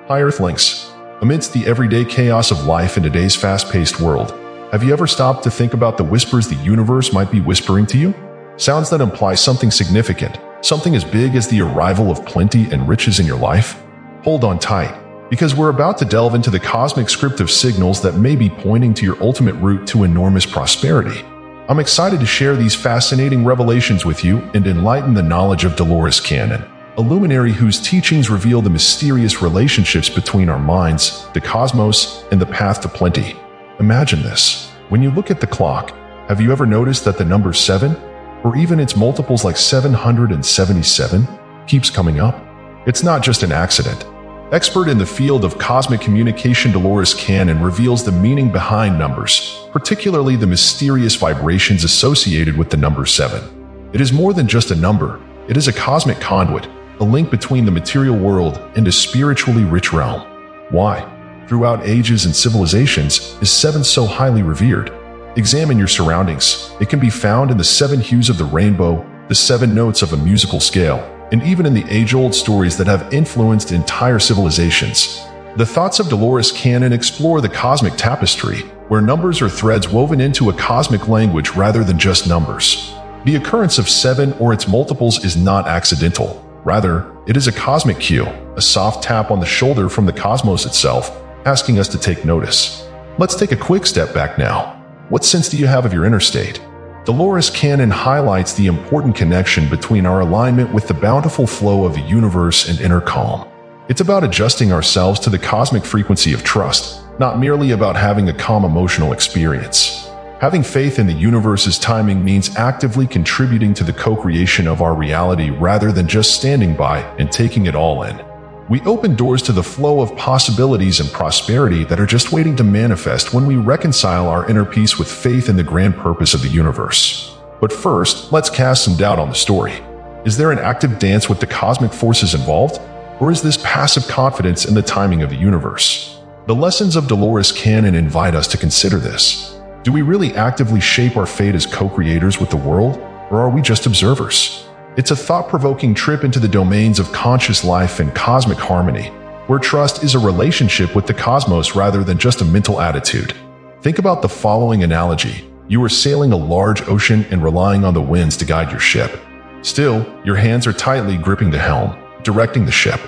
Hi Earthlings! Amidst the everyday chaos of life in today's fast-paced world, have you ever stopped to think about the whispers the universe might be whispering to you? Sounds that imply something significant, something as big as the arrival of plenty and riches in your life? Hold on tight, because we're about to delve into the cosmic script of signals that may be pointing to your ultimate route to enormous prosperity. I'm excited to share these fascinating revelations with you and enlighten the knowledge of Dolores Cannon, a luminary whose teachings reveal the mysterious relationships between our minds, the cosmos, and the path to plenty. Imagine this. When you look at the clock, have you ever noticed that the number 7, or even its multiples like 777, keeps coming up? It's not just an accident. Expert in the field of cosmic communication Dolores Cannon reveals the meaning behind numbers, particularly the mysterious vibrations associated with the number 7. It is more than just a number. It is a cosmic conduit, a link between the material world and a spiritually rich realm. Why, throughout ages and civilizations, is 7 so highly revered? Examine your surroundings. It can be found in the 7 hues of the rainbow, the 7 notes of a musical scale, and even in the age-old stories that have influenced entire civilizations. The thoughts of Dolores Cannon explore the cosmic tapestry, where numbers are threads woven into a cosmic language rather than just numbers. The occurrence of 7 or its multiples is not accidental. Rather, it is a cosmic cue, a soft tap on the shoulder from the cosmos itself, asking us to take notice. Let's take a quick step back now. What sense do you have of your inner state? Dolores Cannon highlights the important connection between our alignment with the bountiful flow of the universe and inner calm. It's about adjusting ourselves to the cosmic frequency of trust, not merely about having a calm emotional experience. Having faith in the universe's timing means actively contributing to the co-creation of our reality rather than just standing by and taking it all in. We open doors to the flow of possibilities and prosperity that are just waiting to manifest when we reconcile our inner peace with faith in the grand purpose of the universe. But first, let's cast some doubt on the story. Is there an active dance with the cosmic forces involved? Or is this passive confidence in the timing of the universe? The lessons of Dolores Cannon invite us to consider this. Do we really actively shape our fate as co-creators with the world, or are we just observers? It's a thought-provoking trip into the domains of conscious life and cosmic harmony, where trust is a relationship with the cosmos rather than just a mental attitude. Think about the following analogy. You are sailing a large ocean and relying on the winds to guide your ship. Still, your hands are tightly gripping the helm, directing the ship.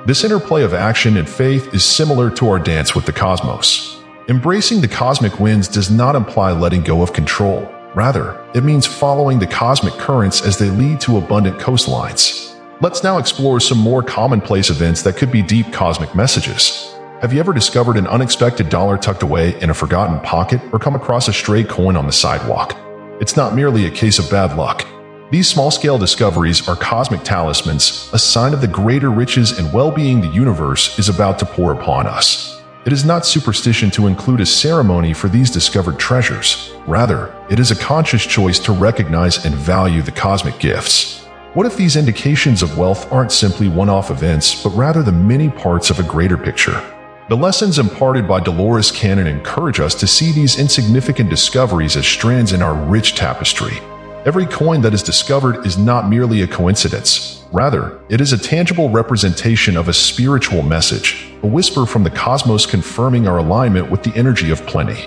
This interplay of action and faith is similar to our dance with the cosmos. Embracing the cosmic winds does not imply letting go of control. Rather, it means following the cosmic currents as they lead to abundant coastlines. Let's now explore some more commonplace events that could be deep cosmic messages. Have you ever discovered an unexpected dollar tucked away in a forgotten pocket or come across a stray coin on the sidewalk? It's not merely a case of bad luck. These small-scale discoveries are cosmic talismans, a sign of the greater riches and well-being the universe is about to pour upon us. It is not superstition to include a ceremony for these discovered treasures. Rather, it is a conscious choice to recognize and value the cosmic gifts. What if these indications of wealth aren't simply one-off events, but rather the many parts of a greater picture? The lessons imparted by Dolores Cannon encourage us to see these insignificant discoveries as strands in our rich tapestry. Every coin that is discovered is not merely a coincidence. Rather, it is a tangible representation of a spiritual message, a whisper from the cosmos confirming our alignment with the energy of plenty.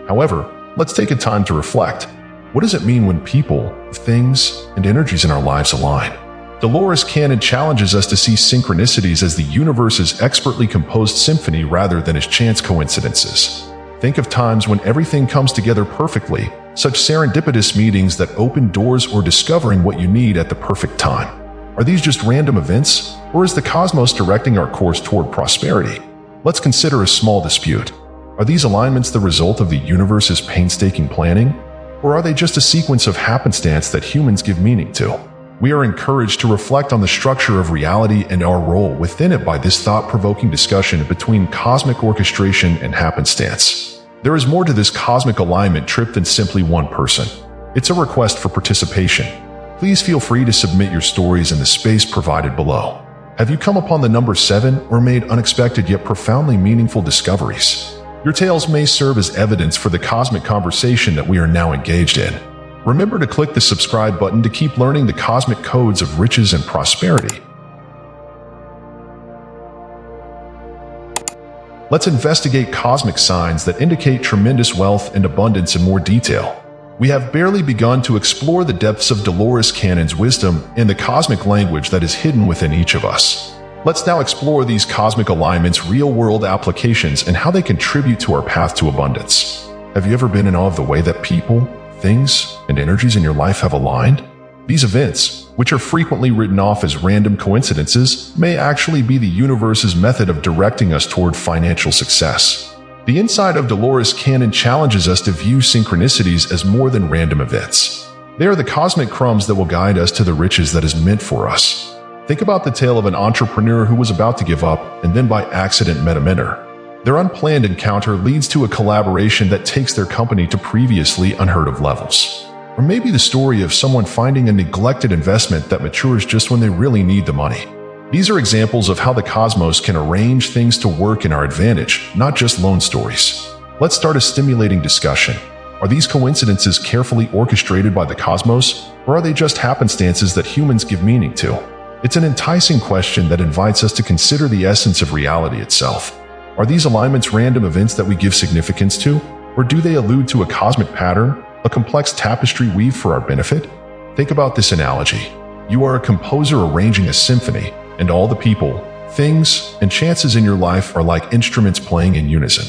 However, let's take a time to reflect. What does it mean when people, things, and energies in our lives align? Dolores Cannon challenges us to see synchronicities as the universe's expertly composed symphony rather than as chance coincidences. Think of times when everything comes together perfectly, such serendipitous meetings that open doors or discovering what you need at the perfect time. Are these just random events, or is the cosmos directing our course toward prosperity? Let's consider a small dispute. Are these alignments the result of the universe's painstaking planning, or are they just a sequence of happenstance that humans give meaning to? We are encouraged to reflect on the structure of reality and our role within it by this thought-provoking discussion between cosmic orchestration and happenstance. There is more to this cosmic alignment trip than simply one person. It's a request for participation. Please feel free to submit your stories in the space provided below. Have you come upon the number 7 or made unexpected yet profoundly meaningful discoveries? Your tales may serve as evidence for the cosmic conversation that we are now engaged in. Remember to click the subscribe button to keep learning the cosmic codes of riches and prosperity. Let's investigate cosmic signs that indicate tremendous wealth and abundance in more detail. We have barely begun to explore the depths of Dolores Cannon's wisdom and the cosmic language that is hidden within each of us. Let's now explore these cosmic alignments' real-world applications and how they contribute to our path to abundance. Have you ever been in awe of the way that people, things, and energies in your life have aligned? These events, which are frequently written off as random coincidences, may actually be the universe's method of directing us toward financial success. The insight of Dolores Cannon challenges us to view synchronicities as more than random events. They are the cosmic crumbs that will guide us to the riches that is meant for us. Think about the tale of an entrepreneur who was about to give up and then by accident met a mentor. Their unplanned encounter leads to a collaboration that takes their company to previously unheard of levels. Or maybe the story of someone finding a neglected investment that matures just when they really need the money. These are examples of how the cosmos can arrange things to work in our advantage, not just lone stories. Let's start a stimulating discussion. Are these coincidences carefully orchestrated by the cosmos, or are they just happenstances that humans give meaning to? It's an enticing question that invites us to consider the essence of reality itself. Are these alignments random events that we give significance to, or do they allude to a cosmic pattern, a complex tapestry weaved for our benefit? Think about this analogy. You are a composer arranging a symphony, and all the people, things, and chances in your life are like instruments playing in unison.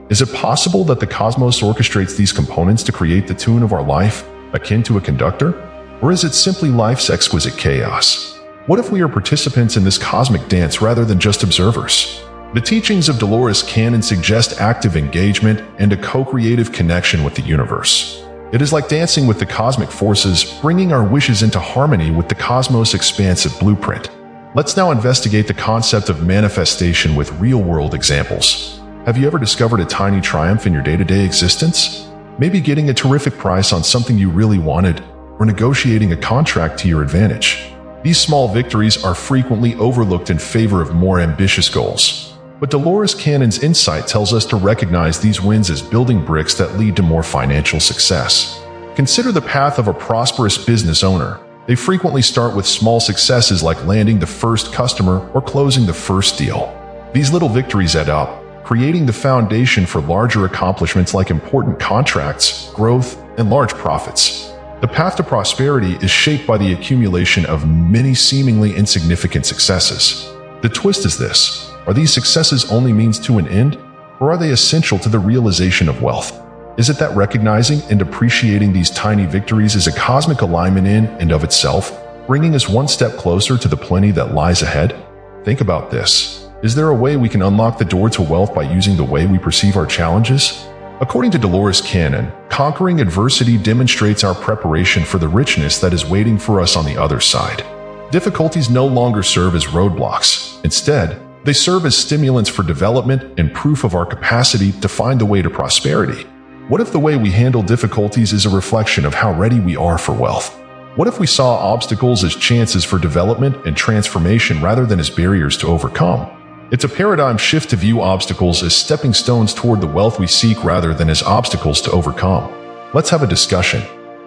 Is it possible that the cosmos orchestrates these components to create the tune of our life, akin to a conductor? Or is it simply life's exquisite chaos? What if we are participants in this cosmic dance rather than just observers? The teachings of Dolores Cannon suggest active engagement and a co-creative connection with the universe. It is like dancing with the cosmic forces, bringing our wishes into harmony with the cosmos' expansive blueprint. Let's now investigate the concept of manifestation with real-world examples. Have you ever discovered a tiny triumph in your day-to-day existence? Maybe getting a terrific price on something you really wanted, or negotiating a contract to your advantage. These small victories are frequently overlooked in favor of more ambitious goals. But Dolores Cannon's insight tells us to recognize these wins as building bricks that lead to more financial success. Consider the path of a prosperous business owner. They frequently start with small successes like landing the first customer or closing the first deal. These little victories add up, creating the foundation for larger accomplishments like important contracts, growth, and large profits. The path to prosperity is shaped by the accumulation of many seemingly insignificant successes. The twist is this. Are these successes only means to an end, or are they essential to the realization of wealth? Is it that recognizing and appreciating these tiny victories is a cosmic alignment in and of itself, bringing us one step closer to the plenty that lies ahead? Think about this. Is there a way we can unlock the door to wealth by using the way we perceive our challenges? According to Dolores Cannon, conquering adversity demonstrates our preparation for the richness that is waiting for us on the other side. Difficulties no longer serve as roadblocks. Instead, they serve as stimulants for development and proof of our capacity to find the way to prosperity. What if the way we handle difficulties is a reflection of how ready we are for wealth? What if we saw obstacles as chances for development and transformation rather than as barriers to overcome? It's a paradigm shift to view obstacles as stepping stones toward the wealth we seek rather than as obstacles to overcome. Let's have a discussion.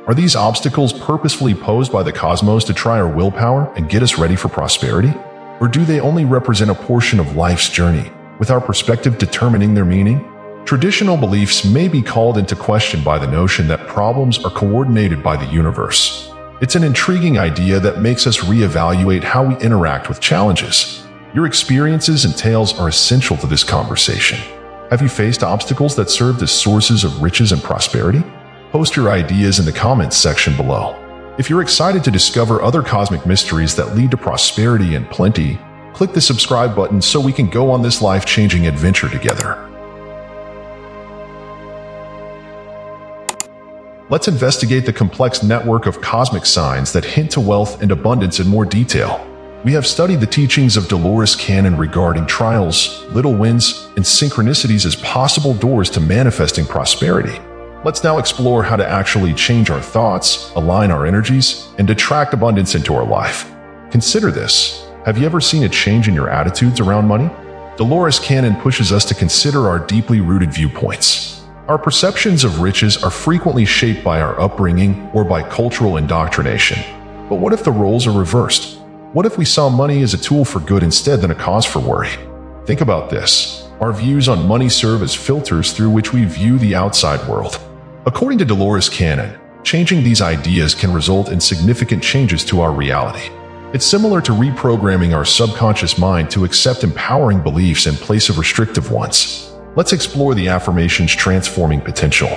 Are these obstacles purposefully posed by the cosmos to try our willpower and get us ready for prosperity? Or do they only represent a portion of life's journey, with our perspective determining their meaning? Traditional beliefs may be called into question by the notion that problems are coordinated by the universe. It's an intriguing idea that makes us reevaluate how we interact with challenges. Your experiences and tales are essential to this conversation. Have you faced obstacles that served as sources of riches and prosperity? Post your ideas in the comments section below. If you're excited to discover other cosmic mysteries that lead to prosperity and plenty, click the subscribe button so we can go on this life-changing adventure together. Let's investigate the complex network of cosmic signs that hint to wealth and abundance in more detail. We have studied the teachings of Dolores Cannon regarding trials, little wins, and synchronicities as possible doors to manifesting prosperity. Let's now explore how to actually change our thoughts, align our energies, and attract abundance into our life. Consider this. Have you ever seen a change in your attitudes around money? Dolores Cannon pushes us to consider our deeply rooted viewpoints. Our perceptions of riches are frequently shaped by our upbringing or by cultural indoctrination. But what if the roles are reversed? What if we saw money as a tool for good instead than a cause for worry? Think about this. Our views on money serve as filters through which we view the outside world. According to Dolores Cannon, changing these ideas can result in significant changes to our reality. It's similar to reprogramming our subconscious mind to accept empowering beliefs in place of restrictive ones. Let's explore the affirmations' transforming potential.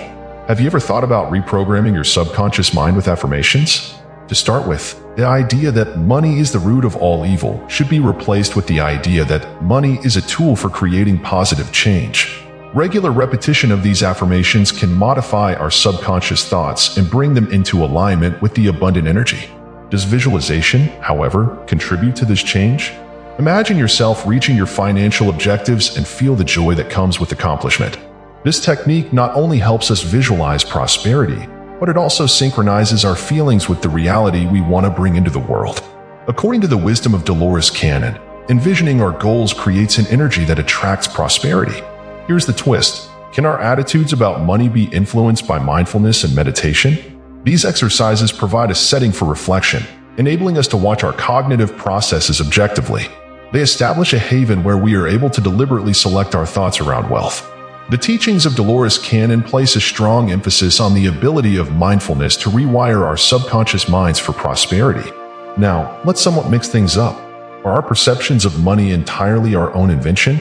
Have you ever thought about reprogramming your subconscious mind with affirmations? To start with, the idea that money is the root of all evil should be replaced with the idea that money is a tool for creating positive change. Regular repetition of these affirmations can modify our subconscious thoughts and bring them into alignment with the abundant energy. Does visualization, however, contribute to this change? Imagine yourself reaching your financial objectives and feel the joy that comes with accomplishment. This technique not only helps us visualize prosperity, but it also synchronizes our feelings with the reality we want to bring into the world. According to the wisdom of Dolores Cannon, envisioning our goals creates an energy that attracts prosperity. Here's the twist. Can our attitudes about money be influenced by mindfulness and meditation? These exercises provide a setting for reflection, enabling us to watch our cognitive processes objectively. They establish a haven where we are able to deliberately select our thoughts around wealth. The teachings of Dolores Cannon place a strong emphasis on the ability of mindfulness to rewire our subconscious minds for prosperity. Now, let's somewhat mix things up. Are our perceptions of money entirely our own invention,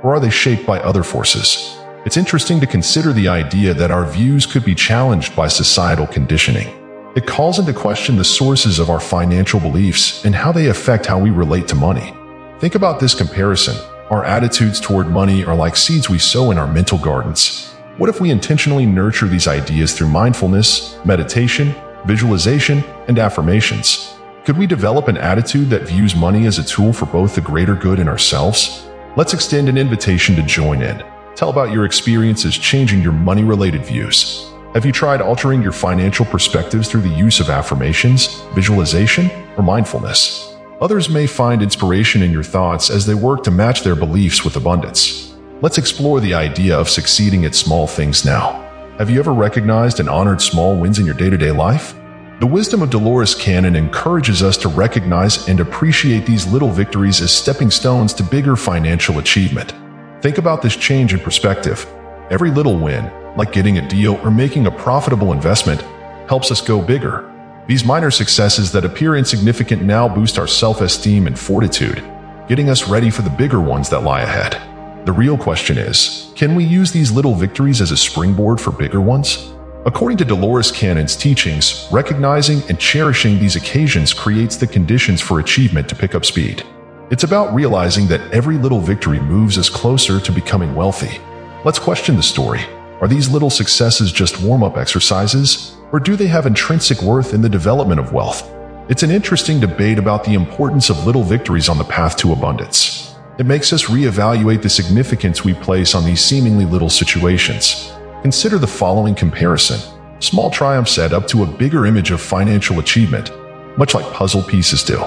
or are they shaped by other forces? It's interesting to consider the idea that our views could be challenged by societal conditioning. It calls into question the sources of our financial beliefs and how they affect how we relate to money. Think about this comparison. Our attitudes toward money are like seeds we sow in our mental gardens. What if we intentionally nurture these ideas through mindfulness, meditation, visualization, and affirmations? Could we develop an attitude that views money as a tool for both the greater good and ourselves? Let's extend an invitation to join in. Tell about your experiences changing your money-related views. Have you tried altering your financial perspectives through the use of affirmations, visualization, or mindfulness? Others may find inspiration in your thoughts as they work to match their beliefs with abundance. Let's explore the idea of succeeding at small things now. Have you ever recognized and honored small wins in your day-to-day life? The wisdom of Dolores Cannon encourages us to recognize and appreciate these little victories as stepping stones to bigger financial achievement. Think about this change in perspective. Every little win, like getting a deal or making a profitable investment, helps us go bigger. These minor successes that appear insignificant now boost our self-esteem and fortitude, getting us ready for the bigger ones that lie ahead. The real question is, can we use these little victories as a springboard for bigger ones? According to Dolores Cannon's teachings, recognizing and cherishing these occasions creates the conditions for achievement to pick up speed. It's about realizing that every little victory moves us closer to becoming wealthy. Let's question the story. Are these little successes just warm-up exercises, or do they have intrinsic worth in the development of wealth? It's an interesting debate about the importance of little victories on the path to abundance. It makes us reevaluate the significance we place on these seemingly little situations. Consider the following comparison. Small triumphs add up to a bigger image of financial achievement, much like puzzle pieces do.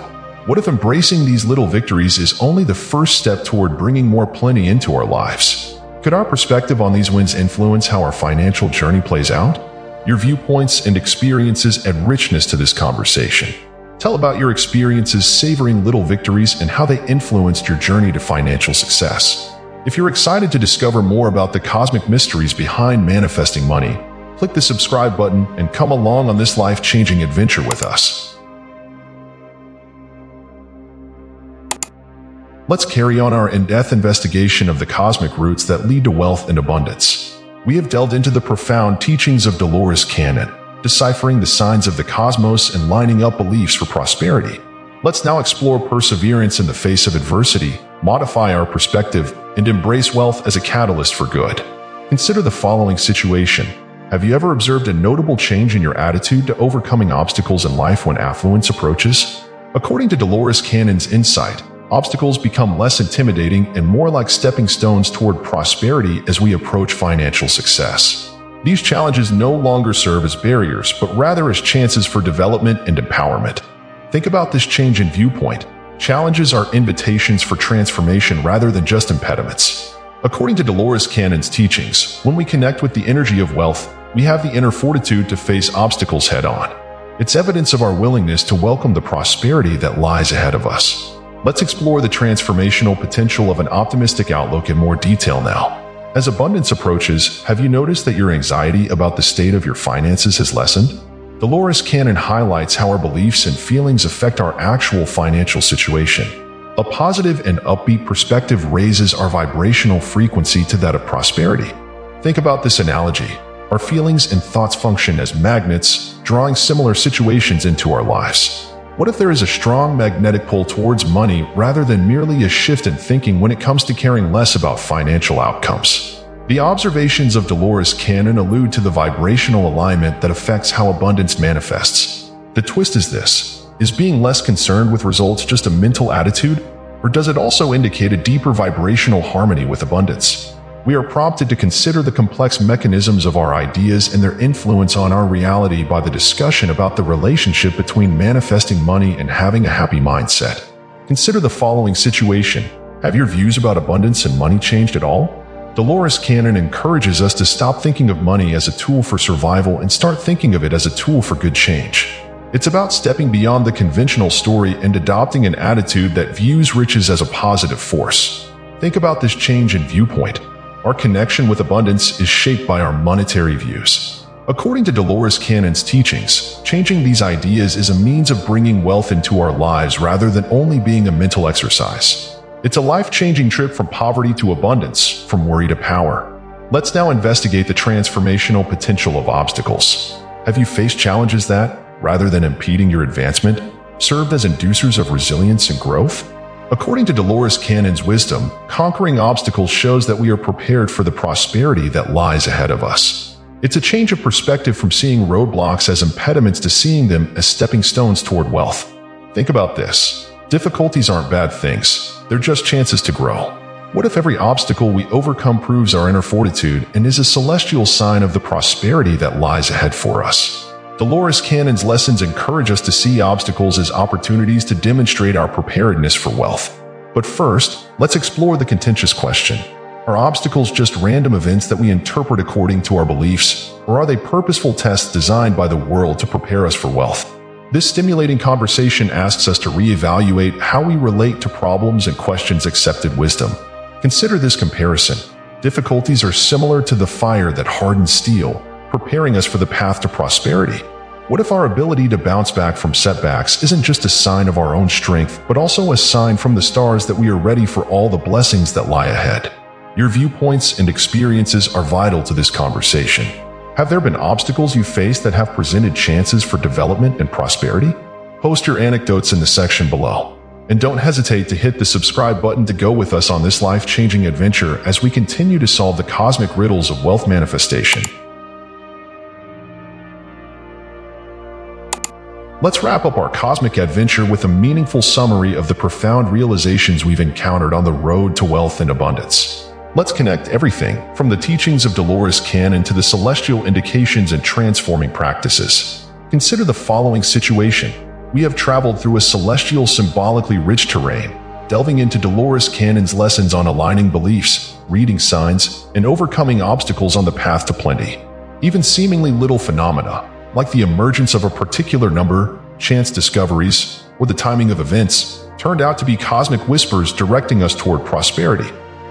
What if embracing these little victories is only the first step toward bringing more plenty into our lives? Could our perspective on these wins influence how our financial journey plays out? Your viewpoints and experiences add richness to this conversation. Tell about your experiences savoring little victories and how they influenced your journey to financial success. If you're excited to discover more about the cosmic mysteries behind manifesting money, click the subscribe button and come along on this life-changing adventure with us. Let's carry on our in-depth investigation of the cosmic roots that lead to wealth and abundance. We have delved into the profound teachings of Dolores Cannon, deciphering the signs of the cosmos and lining up beliefs for prosperity. Let's now explore perseverance in the face of adversity, modify our perspective, and embrace wealth as a catalyst for good. Consider the following situation. Have you ever observed a notable change in your attitude to overcoming obstacles in life when affluence approaches? According to Dolores Cannon's insight, obstacles become less intimidating and more like stepping stones toward prosperity as we approach financial success. These challenges no longer serve as barriers, but rather as chances for development and empowerment. Think about this change in viewpoint. Challenges are invitations for transformation rather than just impediments. According to Dolores Cannon's teachings, when we connect with the energy of wealth, we have the inner fortitude to face obstacles head-on. It's evidence of our willingness to welcome the prosperity that lies ahead of us. Let's explore the transformational potential of an optimistic outlook in more detail now. As abundance approaches, have you noticed that your anxiety about the state of your finances has lessened? Dolores Cannon highlights how our beliefs and feelings affect our actual financial situation. A positive and upbeat perspective raises our vibrational frequency to that of prosperity. Think about this analogy. Our feelings and thoughts function as magnets, drawing similar situations into our lives. What if there is a strong magnetic pull towards money rather than merely a shift in thinking when it comes to caring less about financial outcomes? The observations of Dolores Cannon allude to the vibrational alignment that affects how abundance manifests. The twist is this: is being less concerned with results just a mental attitude, or does it also indicate a deeper vibrational harmony with abundance? We are prompted to consider the complex mechanisms of our ideas and their influence on our reality by the discussion about the relationship between manifesting money and having a happy mindset. Consider the following situation. Have your views about abundance and money changed at all? Dolores Cannon encourages us to stop thinking of money as a tool for survival and start thinking of it as a tool for good change. It's about stepping beyond the conventional story and adopting an attitude that views riches as a positive force. Think about this change in viewpoint. Our connection with abundance is shaped by our monetary views. According to Dolores Cannon's teachings, changing these ideas is a means of bringing wealth into our lives rather than only being a mental exercise. It's a life-changing trip from poverty to abundance, from worry to power. Let's now investigate the transformational potential of obstacles. Have you faced challenges that, rather than impeding your advancement, served as inducers of resilience and growth? According to Dolores Cannon's wisdom, conquering obstacles shows that we are prepared for the prosperity that lies ahead of us. It's a change of perspective from seeing roadblocks as impediments to seeing them as stepping stones toward wealth. Think about this. Difficulties aren't bad things. They're just chances to grow. What if every obstacle we overcome proves our inner fortitude and is a celestial sign of the prosperity that lies ahead for us? Dolores Cannon's lessons encourage us to see obstacles as opportunities to demonstrate our preparedness for wealth. But first, let's explore the contentious question. Are obstacles just random events that we interpret according to our beliefs, or are they purposeful tests designed by the world to prepare us for wealth? This stimulating conversation asks us to reevaluate how we relate to problems and questions accepted wisdom. Consider this comparison. Difficulties are similar to the fire that hardens steel, preparing us for the path to prosperity. What if our ability to bounce back from setbacks isn't just a sign of our own strength, but also a sign from the stars that we are ready for all the blessings that lie ahead? Your viewpoints and experiences are vital to this conversation. Have there been obstacles you faced that have presented chances for development and prosperity? Post your anecdotes in the section below. And don't hesitate to hit the subscribe button to go with us on this life-changing adventure as we continue to solve the cosmic riddles of wealth manifestation. Let's wrap up our cosmic adventure with a meaningful summary of the profound realizations we've encountered on the road to wealth and abundance. Let's connect everything from the teachings of Dolores Cannon to the celestial indications and transforming practices. Consider the following situation. We have traveled through a celestial, symbolically rich terrain, delving into Dolores Cannon's lessons on aligning beliefs, reading signs, and overcoming obstacles on the path to plenty. Even seemingly little phenomena, like the emergence of a particular number, chance discoveries, or the timing of events, turned out to be cosmic whispers directing us toward prosperity.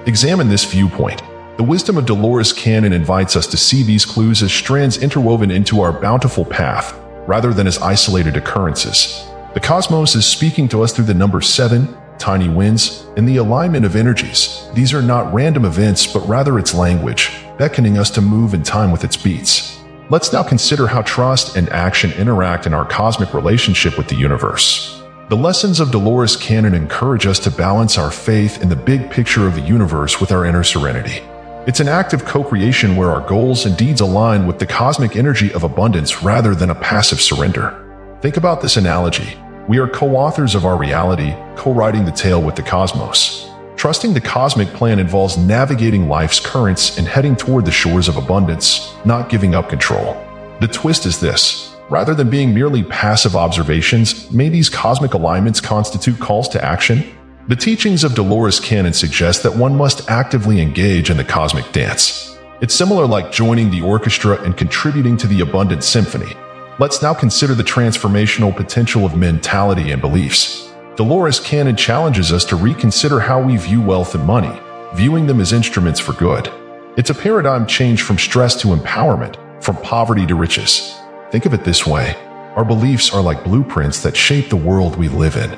Examine this viewpoint. The wisdom of Dolores Cannon invites us to see these clues as strands interwoven into our bountiful path, rather than as isolated occurrences. The cosmos is speaking to us through the number 7, tiny wins, and the alignment of energies. These are not random events, but rather its language, beckoning us to move in time with its beats. Let's now consider how trust and action interact in our cosmic relationship with the universe. The lessons of Dolores Cannon encourage us to balance our faith in the big picture of the universe with our inner serenity. It's an act of co-creation where our goals and deeds align with the cosmic energy of abundance rather than a passive surrender. Think about this analogy. We are co-authors of our reality, co-writing the tale with the cosmos. Trusting the cosmic plan involves navigating life's currents and heading toward the shores of abundance, not giving up control. The twist is this. Rather than being merely passive observations, may these cosmic alignments constitute calls to action? The teachings of Dolores Cannon suggest that one must actively engage in the cosmic dance. It's similar like joining the orchestra and contributing to the abundant symphony. Let's now consider the transformational potential of mentality and beliefs. Dolores Cannon challenges us to reconsider how we view wealth and money, viewing them as instruments for good. It's a paradigm change from stress to empowerment, from poverty to riches. Think of it this way: our beliefs are like blueprints that shape the world we live in.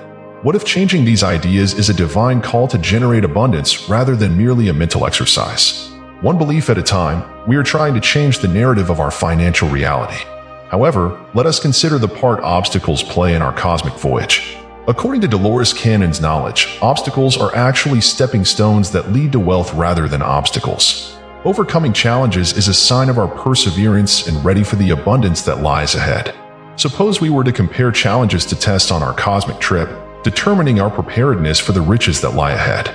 What if changing these ideas is a divine call to generate abundance rather than merely a mental exercise? One belief at a time, we are trying to change the narrative of our financial reality. However, let us consider the part obstacles play in our cosmic voyage. According to Dolores Cannon's knowledge, obstacles are actually stepping stones that lead to wealth rather than obstacles. Overcoming challenges is a sign of our perseverance and ready for the abundance that lies ahead. Suppose we were to compare challenges to tests on our cosmic trip, determining our preparedness for the riches that lie ahead.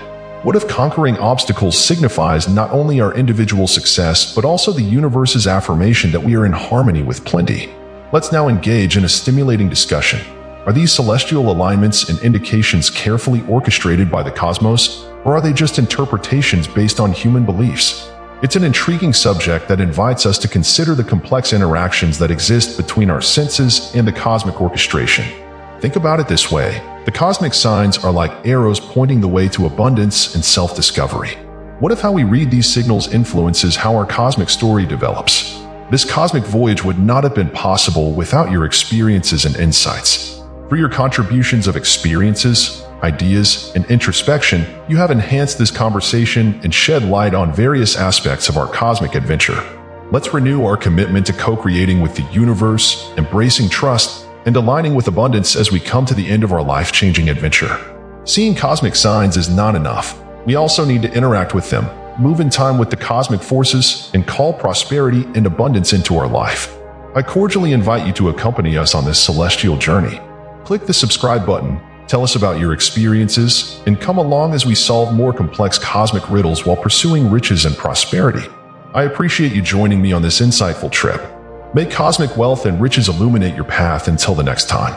What if conquering obstacles signifies not only our individual success, but also the universe's affirmation that we are in harmony with plenty? Let's now engage in a stimulating discussion. Are these celestial alignments and indications carefully orchestrated by the cosmos, or are they just interpretations based on human beliefs? It's an intriguing subject that invites us to consider the complex interactions that exist between our senses and the cosmic orchestration. Think about it this way: the cosmic signs are like arrows pointing the way to abundance and self-discovery. What if how we read these signals influences how our cosmic story develops? This cosmic voyage would not have been possible without your experiences and insights. Through your contributions of experiences, ideas, and introspection, you have enhanced this conversation and shed light on various aspects of our cosmic adventure. Let's renew our commitment to co-creating with the universe, embracing trust, and aligning with abundance as we come to the end of our life-changing adventure. Seeing cosmic signs is not enough. We also need to interact with them, move in time with the cosmic forces, and call prosperity and abundance into our life. I cordially invite you to accompany us on this celestial journey. Click the subscribe button, tell us about your experiences, and come along as we solve more complex cosmic riddles while pursuing riches and prosperity. I appreciate you joining me on this insightful trip. May cosmic wealth and riches illuminate your path until the next time.